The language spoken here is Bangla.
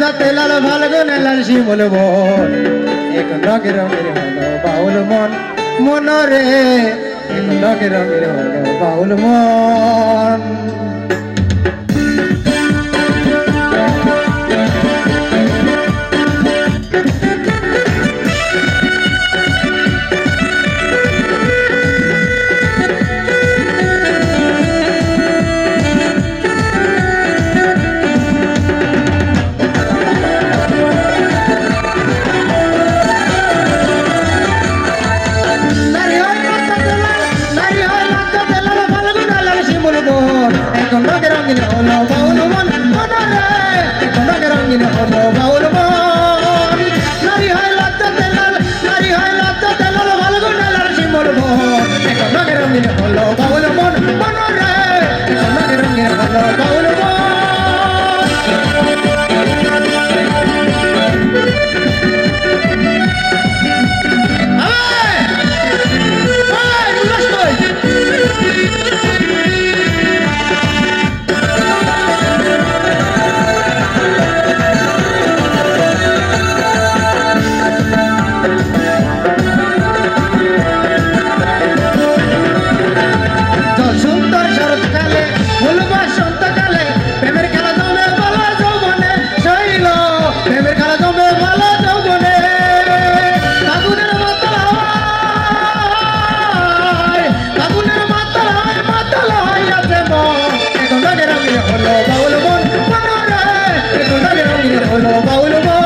রাতে লাল ফাল্গুনে লাল শিমুল বন এখন রঙে রঙের হলো বাউল মন মন রে এখন রঙে রঙের হলো বাউল মন এখন রঙে রঙিন হলো বাউল মন মন রে এখন রঙে রঙিন হলো বাউল মন নারী হয় লজ্জাতে লাল নারী হয় লজ্জাতে লাল ফাল্গুনে লাল শিমুল বন এখন রঙে রঙিন হলো বাউল মন মন রে এখন রঙে রঙিন হলো বাউল মন হলো বাউল মন মন রে এখন রঙে রঙিন হলো বাউল মন